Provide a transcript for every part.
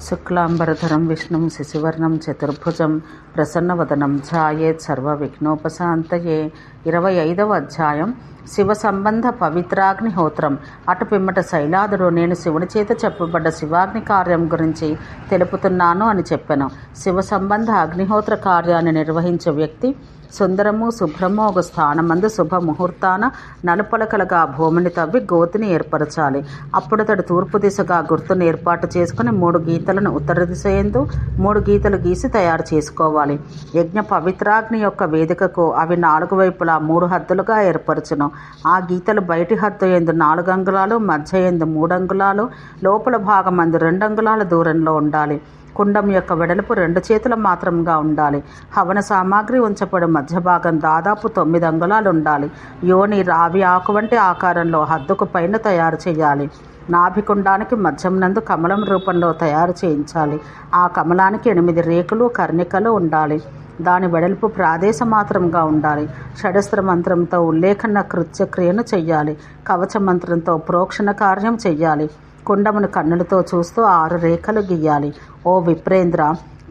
శుక్లాంబరధరం విష్ణుం శశివర్ణం చతుర్భుజం ప్రసన్నవదనం ధ్యాయేత్ సర్వవిఘ్నోపశాంతయే. 25వ అధ్యాయం. శివ సంబంధ పవిత్రాగ్నిహోత్రం. అటు పిమ్మట శైలాదుడు, నేను శివుని చేత చెప్పబడ్డ శివాగ్ని కార్యం గురించి తెలుపుతున్నాను అని చెప్పెను. శివ సంబంధ అగ్నిహోత్ర కార్యాన్ని నిర్వహించే వ్యక్తి సుందరము శుభ్రము ఒక స్థానమందు శుభ ముహూర్తాన నలుపలకలుగా భూమిని తవ్వి గోతిని ఏర్పరచాలి. అప్పుడతడు తూర్పు దిశగా గుర్తును ఏర్పాటు చేసుకుని 3 గీతలను ఉత్తర దిశ యందు 3 గీతలు గీసి తయారు చేసుకోవాలి. యజ్ఞ పవిత్రాగ్ని యొక్క వేదికకు అవి 4 వైపులా 3 హద్దులుగా ఏర్పరచును. ఆ గీతలు బయటి హద్దు యందు 4 అంగుళాలు, మధ్య యందు 3 అంగుళాలు, లోపల భాగమందు 2 అంగుళాల దూరంలో ఉండాలి. కుండం యొక్క వెడల్పు 2 చేతుల మాత్రంగా ఉండాలి. హవన సామాగ్రి ఉంచబడి మధ్య భాగం దాదాపు 9 అంగుళాలు ఉండాలి. యోని రావి ఆకు వంటి ఆకారంలో హద్దుకు పైన తయారు చేయాలి. నాభికుండానికి మధ్యం నందు కమలం రూపంలో తయారు చేయించాలి. ఆ కమలానికి 8 రేకులు కర్ణికలు ఉండాలి. దాని వెడల్పు ప్రాదేశ మాత్రంగా ఉండాలి. షడస్త్ర మంత్రంతో ఉల్లేఖన కృత్యక్రియను చెయ్యాలి. కవచ మంత్రంతో ప్రోక్షణ కార్యం చెయ్యాలి. కుండమును కన్నులతో చూస్తూ 6 రేఖలు గీయాలి. ఓ విప్రేంద్ర,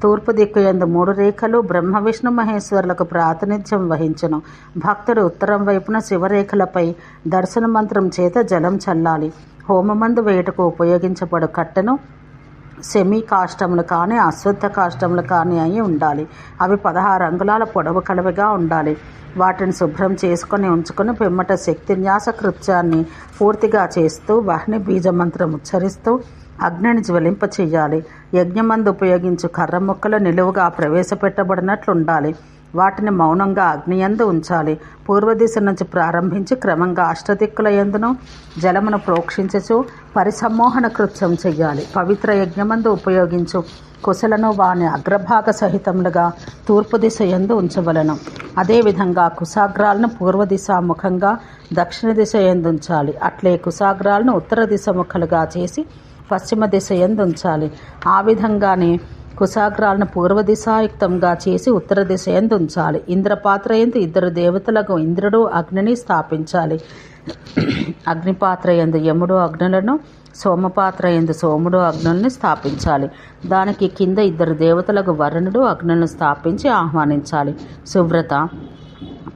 తూర్పు దిక్కు యందు 3 రేఖలు బ్రహ్మ విష్ణు మహేశ్వరులకు ప్రాతినిధ్యం వహించును. భక్తుడు ఉత్తరం వైపున శివరేఖలపై దర్శన మంత్రం చేత జలం చల్లాలి. హోమమందు వేటుకు ఉపయోగించబడు కట్టెను సెమీ కాష్టములు కానీ అశ్వత్థ కాష్టములు కానీ అయి ఉండాలి. అవి 16 అంగుళాల పొడవు కలవిగా ఉండాలి. వాటిని శుభ్రం చేసుకొని ఉంచుకొని పిమ్మట శక్తిన్యాస కృత్యాన్ని పూర్తిగా చేస్తూ వహ్ని బీజమంత్రం ఉచ్చరిస్తూ అగ్నిని జ్వలింప చెయ్యాలి. యజ్ఞమందు ఉపయోగించు కర్ర ముక్కలు నిలువుగా ప్రవేశపెట్టబడినట్లు ఉండాలి. వాటిని మౌనంగా అగ్నియందు ఉంచాలి. పూర్వదిశ నుంచి ప్రారంభించి క్రమంగా అష్టదిక్కుల యందును జలమును ప్రోక్షించచు పరిసమ్మోహన కృత్యం చెయ్యాలి. పవిత్ర యజ్ఞమందు ఉపయోగించు కుశలను వాని అగ్రభాగ సహితములుగా తూర్పు దిశ యందు ఉంచవలను. అదేవిధంగా కుశాగ్రాలను పూర్వ దిశాముఖంగా దక్షిణ దిశ యందు ఉంచాలి. అట్లే కుశాగ్రాలను ఉత్తర దిశముఖలుగా చేసి పశ్చిమ దిశ యందు ఉంచాలి. ఆ విధంగానే కుశాగ్రాలను పూర్వ దిశాయుక్తంగా చేసి ఉత్తర దిశ యందు ఉంచాలి. ఇంద్రపాత్ర యందు 2 దేవతలకు ఇంద్రుడు అగ్నిని స్థాపించాలి. అగ్నిపాత్ర యందు యముడు అగ్నులను, సోమపాత్ర యందు సోముడు అగ్నుల్ని స్థాపించాలి. దానికి కింద 2 దేవతలకు వరుణుడు అగ్నులను స్థాపించి ఆహ్వానించాలి. శుభ్రత.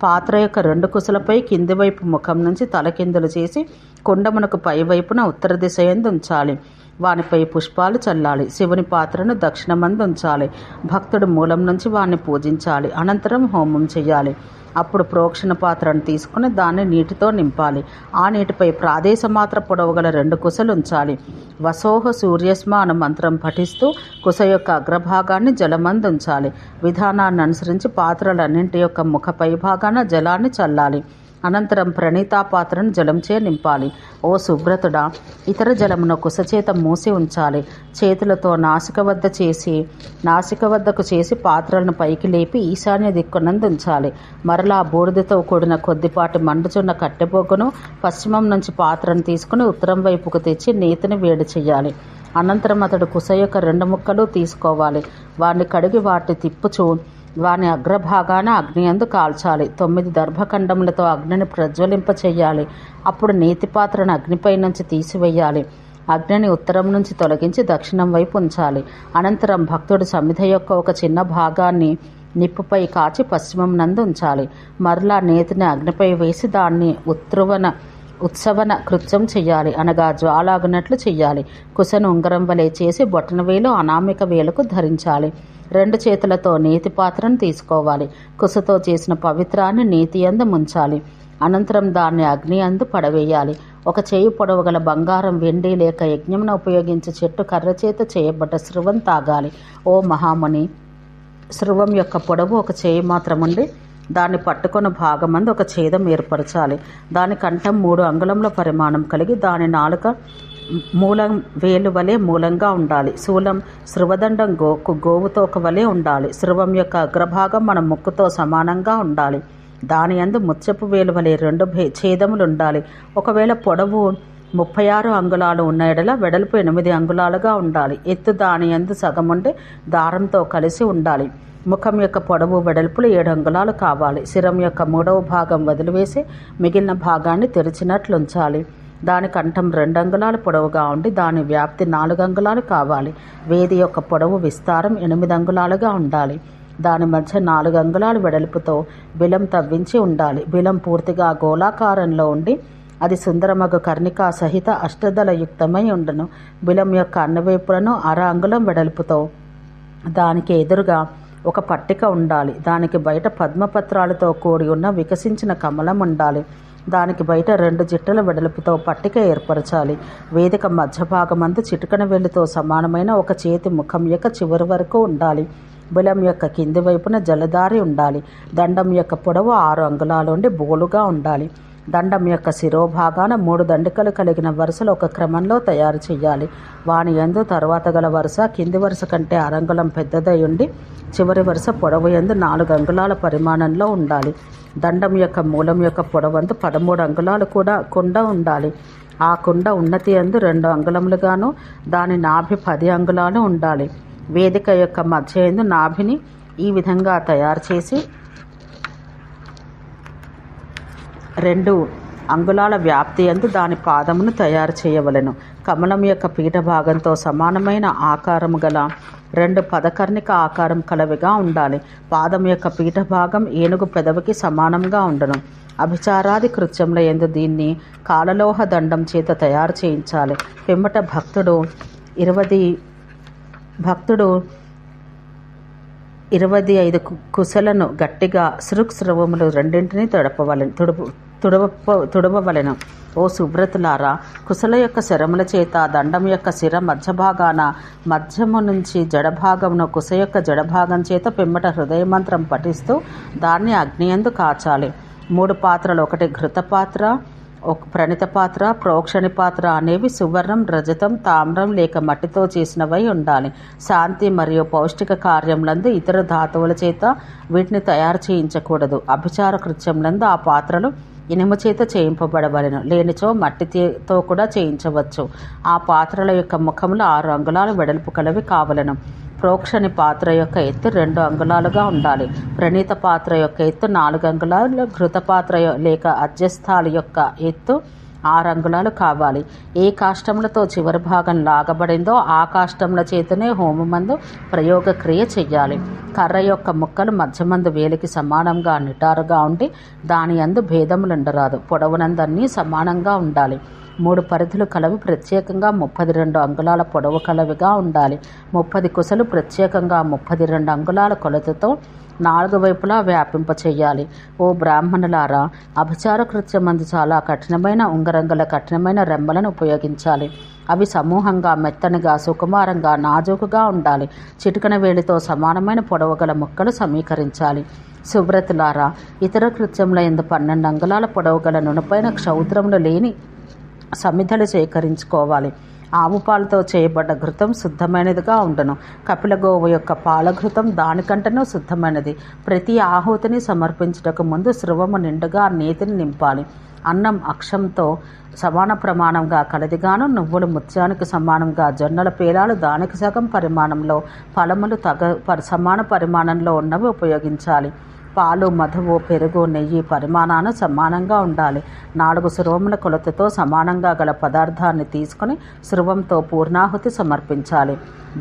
పాత్ర యొక్క 2 కుశలపై కింది వైపు ముఖం నుంచి తలకిందులు చేసి కుండమునకు పై వైపున ఉత్తర దిశ యందు ఉంచాలి. వానిపై పుష్పాలు చల్లాలి. శివుని పాత్రను దక్షిణమందు ఉంచాలి. భక్తుడు మూలం నుంచి వాణ్ణి పూజించాలి. అనంతరం హోమం చేయాలి. అప్పుడు ప్రోక్షణ పాత్రను తీసుకుని దాన్ని నీటితో నింపాలి. ఆ నీటిపై ప్రాదేశమాత్ర పొడవు గల 2 కుశలు ఉంచాలి. వసోహ సూర్యస్మ అను మంత్రం పఠిస్తూ కుశ యొక్క అగ్రభాగాన్ని జలమందు ఉంచాలి. విధానాన్ని అనుసరించి పాత్రలన్నింటి యొక్క ముఖ పై భాగాన జలాన్ని చల్లాలి. అనంతరం ప్రణీతా పాత్రను జలంచే నింపాలి. ఓ సుబ్రతుడా, ఇతర జలమును కుశచేత మూసి ఉంచాలి. చేతులతో నాసిక వద్దకు చేసి పాత్రలను పైకి లేపి ఈశాన్య దిక్కునందు ఉంచాలి. మరలా బూడిదతో కూడిన కొద్దిపాటి మండుచున్న కట్టెపోగును పశ్చిమం నుంచి పాత్రను తీసుకుని ఉత్తరం వైపుకు తెచ్చి నేతిని వేడి చేయాలి. అనంతరం అతడు కుశ యొక్క 2 ముక్కలు తీసుకోవాలి. వాటిని కడిగి వాటిని తిప్పుచూ వాని అగ్రభాగాన అగ్నియందు కాల్చాలి. 9 దర్భఖండములతో అగ్నిని ప్రజ్వలింప చెయ్యాలి. అప్పుడు నేతి పాత్రను అగ్నిపై నుంచి తీసివేయాలి. అగ్నిని ఉత్తరం నుంచి తొలగించి దక్షిణం వైపు ఉంచాలి. అనంతరం భక్తుడు సమిధ యొక్క ఒక చిన్న భాగాన్ని నిప్పుపై కాచి పశ్చిమం నందు ఉంచాలి. మరలా నేతిని అగ్నిపై వేసి దాన్ని ఉత్సవన కృత్యం చెయ్యాలి, అనగా జ్వాలాగునట్లు చెయ్యాలి. కుశను ఉంగరం వలె చేసి బొటన వేలు అనామిక వేలకు ధరించాలి. 2 చేతులతో నేతి పాత్రను తీసుకోవాలి. కుశతో చేసిన పవిత్రాన్ని నేతి యందు ముంచాలి. అనంతరం దాన్ని అగ్ని యందు పడవేయాలి. 1 చేయి పొడవు గల బంగారం, వెండి లేక యజ్ఞమును ఉపయోగించి చెట్టు కర్ర చేత చేయబడ్డ శృవం తాగాలి. ఓ మహాముని, శృవం యొక్క పొడవు 1 చేయి మాత్రముండి దాన్ని పట్టుకొని భాగమందు ఒక ఛేదం ఏర్పరచాలి. దాని కంఠం 3 అంగుళముల పరిమాణం కలిగి దాని నాలుక మూలం వేలు వలె మూలంగా ఉండాలి. శూలం శృవదండం గోవుతోక వలె ఉండాలి. శృవం యొక్క అగ్రభాగం మన ముక్కుతో సమానంగా ఉండాలి. దాని యందు ముత్యపు వేలు వలె 2 ఛేదములు ఉండాలి. ఒకవేళ పొడవు 36 అంగుళాలు ఉన్న ఎడల వెడల్పు 8 అంగుళాలుగా ఉండాలి. ఎత్తు దాని యందు సగముండి దారంతో కలిసి ఉండాలి. ముఖం యొక్క పొడవు వెడల్పులు 7 అంగుళాలు కావాలి. శిరం యొక్క 3వ భాగం వదిలివేసి మిగిలిన భాగాన్ని తెరిచినట్లుంచాలి. దాని కంఠం 2 అంగుళాల పొడవుగా ఉండి దాని వ్యాప్తి 4 అంగుళాలు కావాలి. వేది యొక్క పొడవు విస్తారం 8 అంగుళాలుగా ఉండాలి. దాని మధ్య 4 అంగుళాలు వెడల్పుతో బిలం తవ్వించి ఉండాలి. బిలం పూర్తిగా గోళాకారంలో ఉండి అది సుందరమగు కర్ణికా సహిత అష్టదళయుక్తమై ఉండును. బిలం యొక్క అన్ని వైపులను 1/2 అంగుళం వెడల్పుతో దానికి ఎదురుగా ఒక పట్టిక ఉండాలి. దానికి బయట పద్మపత్రాలతో కూడి ఉన్న వికసించిన కమలం ఉండాలి. దానికి బయట 2 జిట్టల వెడల్పుతో పట్టిక ఏర్పరచాలి. వేదిక మధ్య భాగమందు చిటికన వేలితో సమానమైన ఒక చేతి ముఖం యొక్క చివరి వరకు ఉండాలి. బిలం యొక్క కింది వైపున జలధారి ఉండాలి. దండం యొక్క పొడవు 6 అంగుళాల నుండి బోలుగా ఉండాలి. దండం యొక్క శిరోభాగాన 3 దండికలు కలిగిన వరుసలు ఒక క్రమంలో తయారు చేయాలి. వాని యందు తరువాత గల వరుస కింది వరుస కంటే 1/2 అంగుళం పెద్దదై ఉండి చివరి వరుస పొడవు యందు 4 అంగుళాల పరిమాణంలో ఉండాలి. దండం యొక్క మూలం యొక్క పొడవందు 13 అంగుళాలు కూడా కుండ ఉండాలి. ఆ కుండ ఉన్నతి యందు 2 అంగుళములుగాను దాని నాభి 10 అంగుళాలు ఉండాలి. వేదిక యొక్క మధ్య యందు నాభిని ఈ విధంగా తయారు చేసి 2 అంగుళాల వ్యాప్తి యందు దాని పాదమును తయారు చేయవలెను. కమలం యొక్క పీఠ భాగంతో సమానమైన ఆకారము గల 2 పదకర్ణిక ఆకారం కలవిగా ఉండాలి. పాదం యొక్క పీఠ భాగం ఏనుగు పెదవికి సమానంగా ఉండును. అభిచారాది కృత్యముల యందు దీన్ని కాలలోహ దండం చేత తయారు చేయించాలి. పిమ్మట భక్తుడు 25 కుశలను గట్టిగా స్రవములు రెండింటినీ తుడవవలెను. ఓ సుబ్రతులారా, కుశల యొక్క శరముల చేత దండం యొక్క శిర మధ్యభాగాన మధ్యము నుంచి జడభాగమును కుశ యొక్క జడభాగం చేత పిమ్మట హృదయమంత్రం పఠిస్తూ దాన్ని అగ్నియందు కాచాలి. 3 పాత్రలు, ఒకటి ఘృత పాత్ర, ప్రణిత పాత్ర, ప్రోక్షణి పాత్ర అనేవి సువర్ణం, రజతం, తామ్రం లేక మట్టితో చేసినవై ఉండాలి. శాంతి మరియు పౌష్టిక కార్యములందు ఇతర ధాతువుల చేత వీటిని తయారు చేయించకూడదు. అభిచార కృత్యములందు ఆ పాత్రలు ఇనుము చేత చేయింపబడవలెను. లేనిచో మట్టితో కూడా చేయించవచ్చు. ఆ పాత్రల యొక్క ముఖములు 6 అంగుళాల వెడల్పు కలవి కావలెను. ప్రోక్షణి పాత్ర యొక్క ఎత్తు 2 అంగుళాలుగా ఉండాలి. ప్రణీత పాత్ర యొక్క ఎత్తు 4 అంగుళాలు, ఘృత పాత్ర లేక అధ్యస్థాల యొక్క ఎత్తు 6 అంగుళాలు కావాలి. ఏ కాష్టములతో చివరి భాగం లాగబడిందో ఆ కాష్టముల చేతనే హోమమందు ప్రయోగ క్రియ చెయ్యాలి. కర్ర యొక్క ముక్కలు మధ్యమందు వేలికి సమానంగా నిటారుగా ఉండి దాని యందు భేదములుండరాదు. పొడవునందన్నీ సమానంగా ఉండాలి. 3 పరిధులు కలవి ప్రత్యేకంగా 32 అంగుళాల పొడవు కలవిగా ఉండాలి. 30 కుశలు ప్రత్యేకంగా 32 అంగుళాల కొలతతో 4 వైపులా వ్యాపింప చెయ్యాలి. ఓ బ్రాహ్మణులారా, అభిచార కృత్యమందు చాలా కఠినమైన ఉంగరంగల కఠినమైన రెమ్మలను ఉపయోగించాలి. అవి సమూహంగా, మెత్తనిగా, సుకుమారంగా, నాజూకుగా ఉండాలి. చిటికన వేలితో సమానమైన పొడవు గల ముక్కలు సమీకరించాలి. సుబ్రతులారా, ఇతర కృత్యముల యందు 12 అంగుళాల పొడవు గల నునుపైన క్షౌత్రములు లేని సమిధలు సేకరించుకోవాలి. ఆవు పాలతో చేయబడ్డ ఘృతం శుద్ధమైనదిగా ఉండును. కపిల గోవు యొక్క పాలఘృతం దానికంటేనూ శుద్ధమైనది. ప్రతి ఆహుతిని సమర్పించుటకు ముందు స్రవము నిండుగా నేతిని నింపాలి. అన్నం అక్షంతో సమాన ప్రమాణంగా కలదిగాను, నువ్వులు ముత్యానికి సమానంగా, జొన్నల పేలాలు దానికి సగం పరిమాణంలో, ఫలములు సమాన పరిమాణంలో ఉన్నవి ఉపయోగించాలి. పాలు, మధువు, పెరుగు, నెయ్యి పరిమాణాన సమానంగా ఉండాలి. 4 స్రవముల కొలతతో సమానంగా గల పదార్థాన్ని తీసుకుని స్రవంతో పూర్ణాహుతి సమర్పించాలి.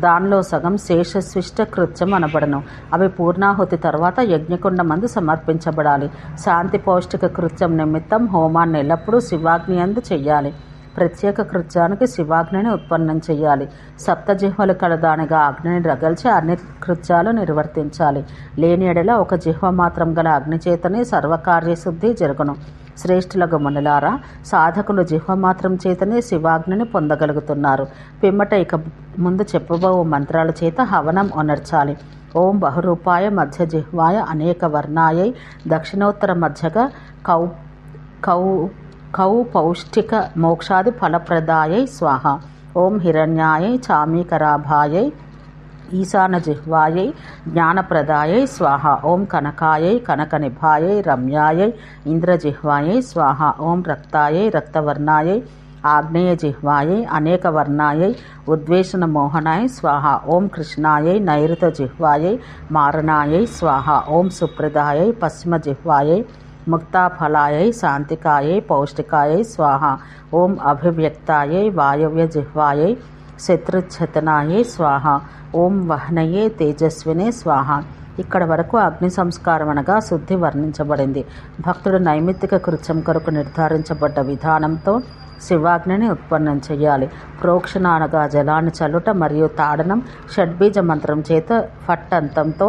దానిలో సగం శేషస్విష్ట కృత్యం అనబడను. అవి పూర్ణాహుతి తర్వాత యజ్ఞకుండ మందు సమర్పించబడాలి. శాంతి పౌష్టిక కృత్యం నిమిత్తం హోమాన్ని ఎల్లప్పుడూ శివాగ్ని యందు చెయ్యాలి. ప్రత్యేక కృత్యానికి శివాగ్నిని ఉత్పన్నం చేయాలి. 7 జిహ్వలు కలదానిగా అగ్నిని రగల్చి అన్ని కృత్యాలు నిర్వర్తించాలి. లేని ఎడల 1 జిహ్వ మాత్రం గల అగ్నిచేతనే సర్వకార్యశుద్ధి జరుగును. శ్రేష్ఠులకు మునులారా, సాధకులు జిహ్వ మాత్రం చేతనే శివాగ్నిని పొందగలుగుతున్నారు. పిమ్మట ఇక ముందు చెప్పబోవు మంత్రాల చేత హవనం ఒనర్చాలి. ఓం బహురూపాయ మధ్య జిహ్వాయ అనేక వర్ణాయై దక్షిణోత్తర మధ్యగా కౌ పౌష్టిక మోక్షాది ఫలప్రదాయై స్వాహ. ఓం హిరణ్యాయై చామీకరాభాయై ఈశాన జిహ్వాయై జ్ఞానప్రదాయై స్వాహ. ఓం కనకాయై కనకనిభాయై రమ్యాయై ఇంద్రజిహ్వాయై స్వాహ. ఓం రక్తాయై రక్తవర్ణాయై ఆగ్నేయ జిహ్వాయై అనేక వర్ణాయై ఉద్వేషణ మోహనాయ స్వాహ. ఓం కృష్ణాయై నైరుత జిహ్వాయై మారణాయై స్వాహ. ఓం సుప్రదాయై పశ్చిమ జిహ్వాయై ముక్తాఫలాయై శాంతికాయై పౌష్టికాయై స్వాహ. ఓం అభివ్యక్తాయై వాయవ్య జిహ్వాయై శత్రుచ్ఛతనాయే స్వాహ, ఓం వహ్నయే తేజస్వినే స్వాహ. ఇక్కడ వరకు అగ్ని సంస్కారం అనగా శుద్ధి వర్ణించబడింది. భక్తుడు నైమిత్తిక కృత్యం కొరకు నిర్ధారించబడ్డ విధానంతో శివాగ్నిని ఉత్పన్నం చేయాలి. ప్రోక్షణ అనగా జలాన్ని చల్లుట మరియు తాడనం షడ్బీజ మంత్రం చేత ఫట్టంతంతో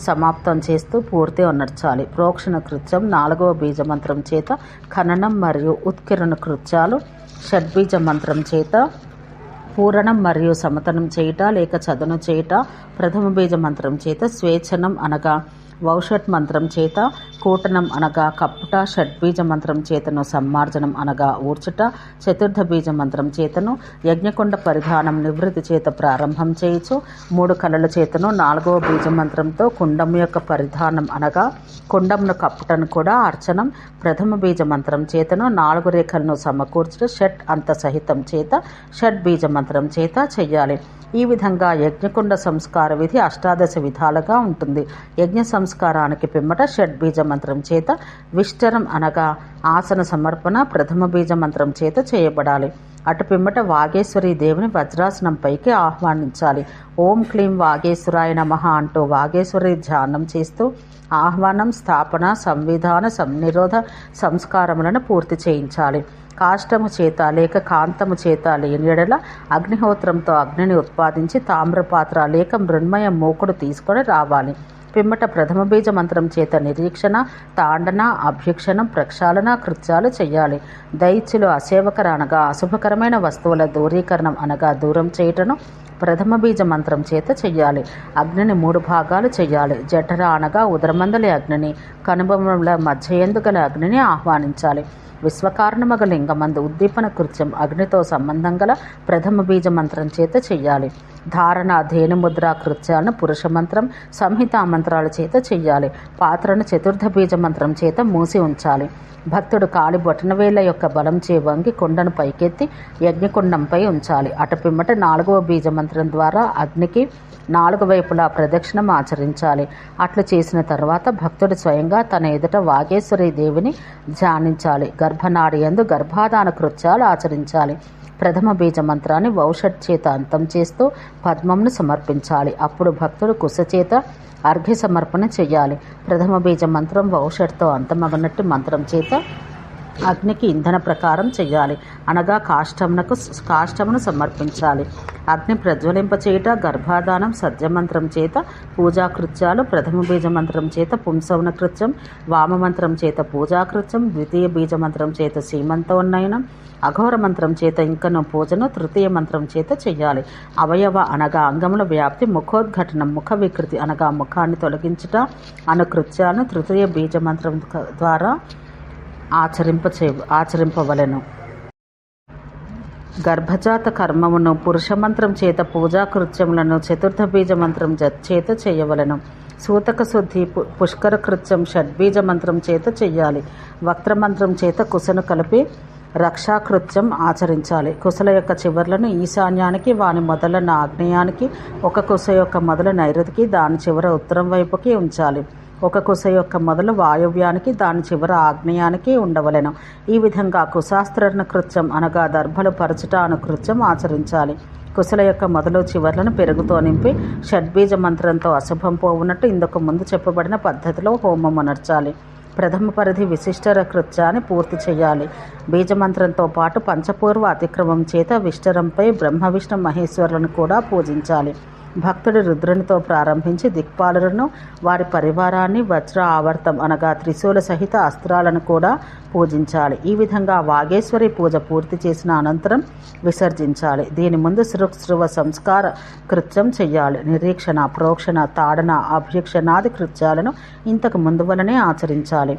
సమాప్తం చేస్తూ పూర్తి అనర్చాలి. ప్రోక్షణ కృత్యం 4వ బీజ మంత్రం చేత ఖననం మరియు ఉత్కిరణ కృత్యాలు షడ్బీజ మంత్రం చేత పూరణం మరియు సమతనం చేయుట లేక చదును చేయుట, ప్రథమ బీజ మంత్రం చేత స్వేచ్ఛనం అనగా వౌషట్ మంత్రం చేత కూటనం అనగా కప్పుట, షడ్బీజ మంత్రం చేతను సమ్మార్జనం అనగా ఊర్చుట, చతుర్థ బీజ మంత్రం చేతను యజ్ఞకుండ పరిధానం నివృత్తి చేత ప్రారంభం చేయుచు, 3 కళల చేతను 4వ బీజ మంత్రంతో కుండం యొక్క పరిధానం అనగా కుండంను కప్పుటను కూడా అర్చనం, ప్రథమ బీజ మంత్రం చేతను 4 రేఖలను సమకూర్చుట షట్ అంత సహితం చేత షడ్బీజ మంత్రం చేత చెయ్యాలి. ఈ విధంగా యజ్ఞకుండ సంస్కార విధి 18 విధాలుగా ఉంటుంది. యజ్ఞ సంస్కారానికి పిమ్మట షడ్బీజ మంత్రం చేత విష్టరం అనగా ఆసన సమర్పణ ప్రథమ బీజ మంత్రం చేత చేయబడాలి. అటు పిమ్మట వాగేశ్వరి దేవిని వజ్రాసనం పైకి ఆహ్వానించాలి. ఓం క్లీం వాగేశ్వరాయ నమః అంటూ వాగేశ్వరి ధ్యానం చేస్తూ ఆహ్వానం, స్థాపన, సంవిధాన, సంనిరోధ సంస్కారములను పూర్తి చేయించాలి. కాష్టము చేత లేక కాంతము చేత లేని ఎడల అగ్నిహోత్రంతో అగ్నిని ఉత్పాదించి తామ్రపాత్ర లేక మృణ్మయ మూకుడు తీసుకొని రావాలి. పిమ్మట ప్రథమ బీజ మంత్రం చేత నిరీక్షణ, తాండన, అభ్యక్షణం, ప్రక్షాళన కృత్యాలు చేయాలి. దైత్యులు అసేవకర అనగా అశుభకరమైన వస్తువుల దూరీకరణం అనగా దూరం చేయటను ప్రథమ బీజ మంత్రం చేత చెయ్యాలి. అగ్నిని 3 భాగాలు చెయ్యాలి. జఠర అనగా ఉదరమందలి అగ్నిని, కనుబొమ్మల మధ్యయందు గల అగ్నిని ఆహ్వానించాలి. విశ్వకారణమగ లింగమందు ఉద్దీపన కృత్యం అగ్నితో సంబంధం గల ప్రథమ బీజ మంత్రం చేత చెయ్యాలి. ధారణ, ధేనుముద్ర కృత్యాలను పురుష మంత్రం, సంహితా మంత్రాల చేత చెయ్యాలి. పాత్రను చతుర్థ బీజ మంత్రం చేత మూసి ఉంచాలి. భక్తుడు కాలి బొటనవేళ్ల యొక్క బలం చే వంగి కుండను పైకెత్తి యజ్ఞకుండంపై ఉంచాలి. అటు పిమ్మట 4వ బీజ మంత్రం ద్వారా అగ్నికి 4 వైపులా ప్రదక్షిణం ఆచరించాలి. అట్లు చేసిన తర్వాత భక్తుడు స్వయంగా తన ఎదుట వాగేశ్వరి దేవిని ధ్యానించాలి. గర్భనాడి యందు గర్భాధాన కృత్యాలు ఆచరించాలి. ప్రథమ బీజ మంత్రాన్ని వౌషట్ చేత అంతం చేస్తూ పద్మంను సమర్పించాలి. అప్పుడు భక్తుడు కుశ చేత అర్ఘ్య సమర్పణ చెయ్యాలి. ప్రథమ బీజ మంత్రం వౌషట్తో అంతమగనట్టు మంత్రం చేత అగ్నికి ఇంధన ప్రకారం చెయ్యాలి. అనగా కాష్టమును సమర్పించాలి. అగ్ని ప్రజ్వలింపచేయుట, గర్భాధానం, సద్యమంత్రం చేత పూజాకృత్యాలు, ప్రథమ బీజ మంత్రం చేత పుంసవన కృత్యం, వామమంత్రం చేత పూజాకృత్యం, ద్వితీయ బీజ మంత్రం చేత సీమంతోన్నయనం, అఘోర మంత్రం చేత ఇంకను పూజను తృతీయ మంత్రం చేత చెయ్యాలి. అవయవ అనగా అంగముల వ్యాప్తి, ముఖోద్ఘటనం ముఖ వికృతి అనగా ముఖాన్ని తొలగించుట అను కృత్యాలను తృతీయ బీజ మంత్రం ద్వారా ఆచరింపవలెను. గర్భజాత కర్మమును పురుషమంత్రం చేత పూజాకృత్యములను చతుర్థ బీజ మంత్రం చేత చేయవలెను. సూతక శుద్ధి పుష్కర కృత్యం షడ్బీజ మంత్రం చేత చెయ్యాలి. వక్రమంత్రం చేత కుశను కలిపి రక్షాకృత్యం ఆచరించాలి. కుశల యొక్క చివర్లను ఈశాన్యానికి, వాని మొదలను ఆగ్నేయానికి, ఒక కుశ యొక్క మొదలు నైరుతికి, దాని చివర ఉత్తరం వైపుకి ఉంచాలి. ఒక కుశ యొక్క మొదలు వాయువ్యానికి, దాని చివర ఆగ్నేయానికి ఉండవలెను. ఈ విధంగా కుశాస్త్రణ కృత్యం అనగా దర్భలు పరచుట అను కృత్యం ఆచరించాలి. కుశల యొక్క మొదలు చివర్లను పెరుగుతో నింపి షడ్బీజ మంత్రంతో అశుభం పోవునట్టు ఇందుకు ముందు చెప్పబడిన పద్ధతిలో హోమం అనర్చాలి. ప్రథమ పరిధి విశిష్టర కృత్యాన్ని పూర్తి చేయాలి. బీజమంత్రంతో పాటు పంచపూర్వ అతిక్రమం చేత విష్టరంపై బ్రహ్మ విష్ణు మహేశ్వరులను కూడా పూజించాలి. భక్తుడు రుద్రునితో ప్రారంభించి దిక్పాలులను, వారి పరివారాన్ని, వజ్ర ఆవర్తం అనగా త్రిశూల సహిత అస్త్రాలను కూడా పూజించాలి. ఈ విధంగా వాగేశ్వరి పూజ పూర్తి చేసిన అనంతరం విసర్జించాలి. దీని ముందు శృవ సంస్కార కృత్యం చెయ్యాలి. నిరీక్షణ, ప్రోక్షణ, తాడన, అభ్యక్షణాది కృత్యాలను ఇంతకు ముందు వలనే ఆచరించాలి.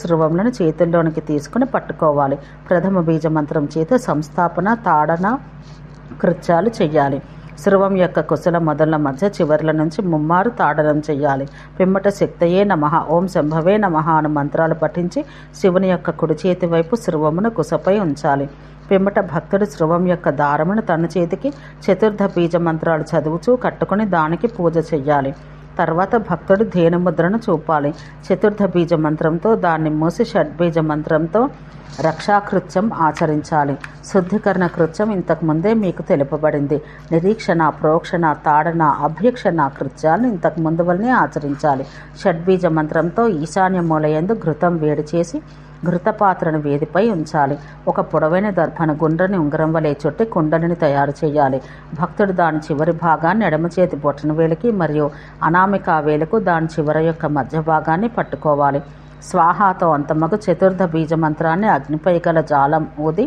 శృవములను చేతుల్లోనికి తీసుకుని పట్టుకోవాలి. ప్రథమ బీజ మంత్రం చేత సంస్థాపన, తాడన కృత్యాలు చెయ్యాలి. శృవం యొక్క కుశల మొదళ్ల మధ్య చివర్ల నుంచి ముమ్మారు తాడనం చెయ్యాలి. పిమ్మట శక్తయే నమః, ఓం శంభవే నమః అను మంత్రాలు పఠించి శివుని యొక్క కుడి చేతి వైపు శృవమును కుశపై ఉంచాలి. పిమ్మట భక్తుడు శృవం యొక్క దారమును తన చేతికి చతుర్థ బీజ మంత్రాలు చదువుచూ కట్టుకుని దానికి పూజ చెయ్యాలి. తర్వాత భక్తుడు ధేనుముద్రను చూపాలి. చతుర్థ బీజ మంత్రంతో దాన్ని మూసి షడ్బీజ మంత్రంతో రక్షాకృత్యం ఆచరించాలి. శుద్ధీకరణ కృత్యం ఇంతకుముందే మీకు తెలుపబడింది. నిరీక్షణ, ప్రోక్షణ, తాడన, అభ్యక్షణ కృత్యాలను ఇంతకు ముందు వల్లనే ఆచరించాలి. షడ్బీజ మంత్రంతో ఈశాన్య మూలయందు ఘృతం వేడి చేసి ఘృతపాత్రను వేదిపై ఉంచాలి. ఒక పొడవైన దర్భను గుండ్రని ఉంగరం వలె చుట్టి కుండలిని తయారు చేయాలి. భక్తుడు దాని చివరి భాగాన్ని ఎడమ చేతి బొటన వేలికి మరియు అనామికా వేలకు దాని చివరి యొక్క మధ్య భాగాన్ని పట్టుకోవాలి. స్వాహాతో అంతమగు చతుర్థ బీజ మంత్రాన్ని అగ్నిపై గల జాలం ఊది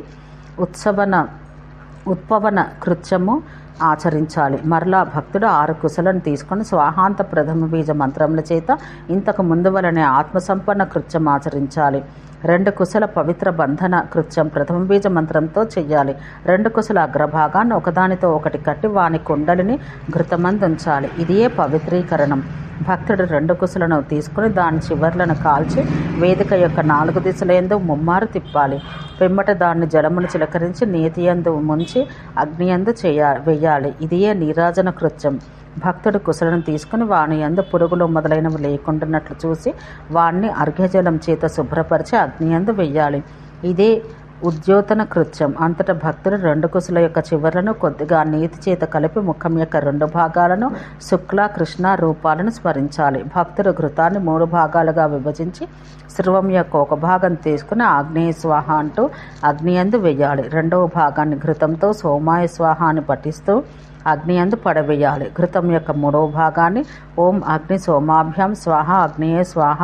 ఉత్పవన కృత్యము ఆచరించాలి. మరలా భక్తుడు 6 కుశలను తీసుకొని స్వాహాంత ప్రథమ బీజ మంత్రముల చేత ఇంతకు ముందు వలనే ఆత్మసంపన్న కృత్యం ఆచరించాలి. 2 కుశల పవిత్ర బంధన కృత్యం ప్రథమ బీజ మంత్రంతో చెయ్యాలి. 2 కుశల అగ్రభాగాన్ని ఒకదానితో ఒకటి కట్టి వాని కుండలిని ఘృతమందుంచాలి. ఇదియే పవిత్రీకరణం. భక్తుడు 2 కుశలను తీసుకుని దాని చివర్లను కాల్చి వేదిక యొక్క 4 దిశలందు ముమ్మారు తిప్పాలి. పిమ్మట దాన్ని జలమును చిలకరించి నేతియందు ముంచి అగ్నియందు వేయాలి. ఇదియే నీరాజన కృత్యం. భక్తుడు కుశలను తీసుకుని వాని యందు పురుగులు మొదలైనవి లేకుండానట్లు చూసి వాణ్ణి అర్ఘ్యజలం చేత శుభ్రపరిచి అగ్నియందు వెయ్యాలి. ఇదే ఉద్యోతన కృత్యం. అంతటా భక్తుడు 2 కుశల యొక్క చివర్లను కొద్దిగా నీతి చేత కలిపి ముఖం యొక్క 2 భాగాలను శుక్ల, కృష్ణ రూపాలను స్మరించాలి. భక్తుడు ఘృతాన్ని 3 భాగాలుగా విభజించి స్రవం యొక్క ఒక భాగం తీసుకుని ఆగ్నేయ స్వాహ అంటూ అగ్నియందు వెయ్యాలి. 2వ భాగాన్ని ఘృతంతో సోమాయ స్వాహ అని పఠిస్తూ అగ్నియందు పడవేయాలి. ఘృతం యొక్క 3వ భాగాన్ని ఓం అగ్ని సోమాభ్యాం స్వాహ అగ్నియే స్వాహ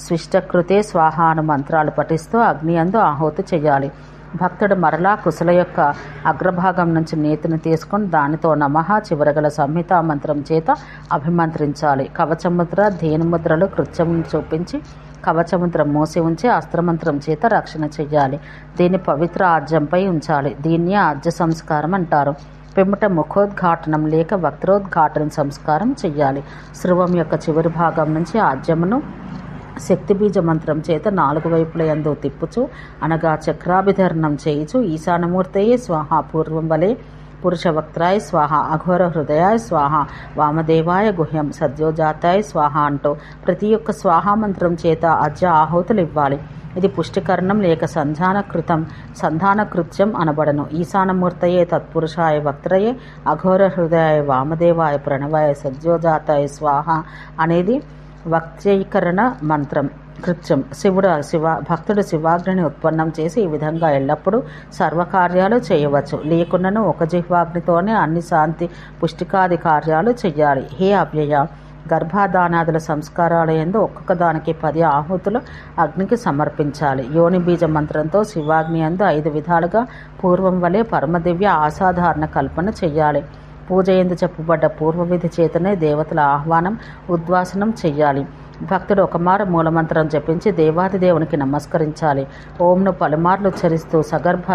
స్విష్టకృతే స్వాహ అను మంత్రాలు పఠిస్తూ అగ్నియందు ఆహుతి చేయాలి. భక్తుడు మరలా కుశల యొక్క అగ్రభాగం నుంచి నేతిని తీసుకుని దానితో నమః చివరగల సంహితా మంత్రం చేత అభిమంత్రించాలి. కవచముద్ర, ధేనుముద్రలు కృత్యం చూపించి కవచముద్ర మూసి ఉంచి అస్త్రమంత్రం చేత రక్షణ చెయ్యాలి. దీన్ని పవిత్ర ఆజ్యంపై ఉంచాలి. దీన్ని ఆజ్య సంస్కారం అంటారు. పిమ్మట ముఖోద్ఘాటనం లేక వక్రోద్ఘాటన సంస్కారం చెయ్యాలి. స్రవం యొక్క చివరి భాగం నుంచి ఆజ్యమును శక్తిబీజ మంత్రం చేత 4 వైపుల యందు తిప్పుచు అనగా చక్రాభిధరణం చేయుచు ఈశానమూర్తయే స్వాహ పూర్వం వలె పురుషవక్త్రాయ స్వాహ అఘోర హృదయాయ స్వాహ వామదేవాయ గుహ్యం సద్యోజాతాయ స్వాహ అంటూ ప్రతి ఒక్క స్వాహా మంత్రం చేత అజ్య ఆహుతులు ఇవ్వాలి. ఇది పుష్టికరణం లేక సంధాన కృత్యం అనబడను. ఈశానమూర్తయే తత్పురుషాయ వక్త్రయే అఘోర హృదయాయ వామదేవాయ ప్రణవాయ సద్యోజాతాయ స్వాహ అనేది వక్త్రీకరణ మంత్రం కృత్యం. భక్తుడు శివాగ్నిని ఉత్పన్నం చేసి ఈ విధంగా ఎల్లప్పుడూ సర్వకార్యాలు చేయవచ్చు. లేకున్నను ఒక జిహ్వాగ్నితోనే అన్ని శాంతి పుష్టికాది కార్యాలు చెయ్యాలి. హే అవ్యయ, గర్భాధానాదుల సంస్కారాలయందు ఒక్కొక్క దానికి 10 ఆహుతులు అగ్నికి సమర్పించాలి. యోని బీజ మంత్రంతో శివాగ్ని యందు 5 విధాలుగా పూర్వం వలె పరమదివ్య అసాధారణ కల్పన చెయ్యాలి. పూజ ఎందు చెప్పబడ్డ పూర్వవిధి చేతనే దేవతల ఆహ్వానం ఉద్వాసనం చెయ్యాలి. భక్తుడు ఒకమారు మూలమంత్రం జపించి దేవాది దేవునికి నమస్కరించాలి. ఓంను పలుమార్లు ఉచ్చరిస్తూ సగర్భ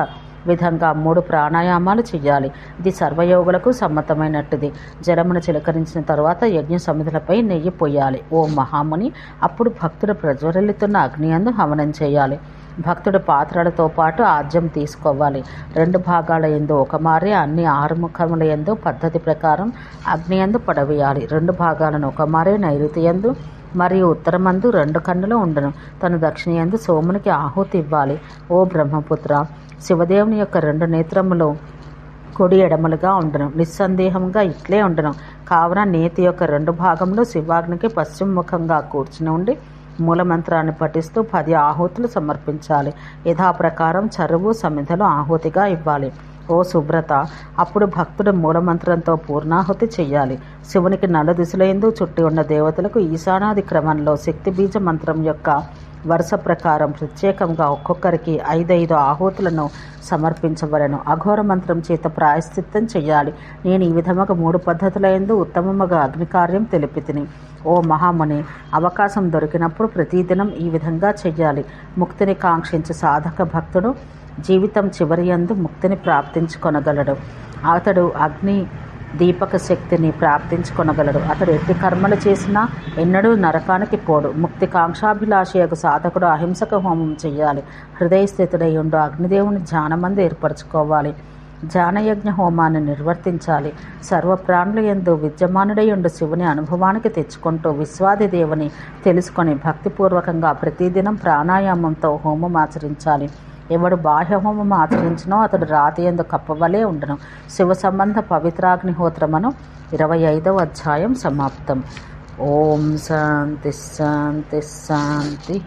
విధంగా 3 ప్రాణాయామాలు చెయ్యాలి. ఇది సర్వయోగులకు సమ్మతమైనట్టుది. జలమును చిలకరించిన తరువాత యజ్ఞ సమిధులపై నెయ్యి పొయ్యాలి. ఓ మహాముని, అప్పుడు భక్తుడు ప్రజ్వరిల్లుతున్న అగ్నియందు హవనం చేయాలి. భక్తుడు పాత్రలతో పాటు ఆజ్యం తీసుకోవాలి. 2 భాగాల యందు ఒక మారే అన్ని 6 ముఖముల యందు పద్ధతి ప్రకారం అగ్నియందు పడవేయాలి. 2 భాగాలను ఒక మారే నైరుతి యందు మరియు ఉత్తరమందు 2 కన్నులు ఉండను. తను దక్షిణ యందు సోమునికి ఆహుతి ఇవ్వాలి. ఓ బ్రహ్మపుత్ర, శివదేవుని యొక్క 2 నేత్రములు కుడి ఎడమలుగా ఉండను. నిస్సందేహంగా ఇట్లే ఉండను. కావున నేతి యొక్క 2 భాగంలో శివాగ్నికి పశ్చిమముఖంగా కూర్చుని ఉండి మూలమంత్రాన్ని పఠిస్తూ 10 ఆహుతులు సమర్పించాలి. యథాప్రకారం చరువు సమిధలు ఆహుతిగా ఇవ్వాలి. ఓ సుబ్రత, అప్పుడు భక్తుడు మూలమంత్రంతో పూర్ణాహుతి చెయ్యాలి. శివునికి 4 దిశలందు చుట్టి ఉన్న దేవతలకు ఈశానాది క్రమంలో శక్తి బీజ మంత్రం యొక్క వరుస ప్రకారం ప్రత్యేకంగా ఒక్కొక్కరికి 5 ఆహుతులను సమర్పించవలను. అఘోర మంత్రం చేత ప్రాయశ్చిత్తం చెయ్యాలి. నేను ఈ విధముగా 3 పద్ధతులందు ఉత్తమముగా అగ్నికార్యం తెలిపితిని. ఓ మహాముని, అవకాశం దొరికినప్పుడు ప్రతిదినం ఈ విధంగా చెయ్యాలి. ముక్తిని కాంక్షించే సాధక భక్తుడు జీవితం చివరి యందు ముక్తిని ప్రాప్తించుకొనగలడు. అతడు అగ్ని దీపక శక్తిని ప్రాప్తించుకొనగలడు. అతడు ఎట్టి కర్మలు చేసినా ఎన్నడూ నరకానికి పోడు. ముక్తి కాంక్షాభిలాషయకు సాధకుడు అహింసక హోమం చెయ్యాలి. హృదయ స్థితుడై ఉండు అగ్నిదేవుని ధ్యానమందు ఏర్పరచుకోవాలి. జ్ఞానయజ్ఞ హోమాన్ని నిర్వర్తించాలి. సర్వప్రాణుల యందు విద్యమానుడయుండు శివుని అనుభవానికి తెచ్చుకుంటూ విశ్వాది దేవుని తెలుసుకొని భక్తిపూర్వకంగా ప్రతిదినం ప్రాణాయామంతో హోమం ఆచరించాలి. ఎవడు బాహ్య హోమం ఆచరించినో అతడు రాతి యందు కప్పవలే ఉండను. శివ సంబంధ పవిత్రాగ్నిహోత్రమను 25వ అధ్యాయం సమాప్తం. ఓం శాంతి శాంతి శాంతి.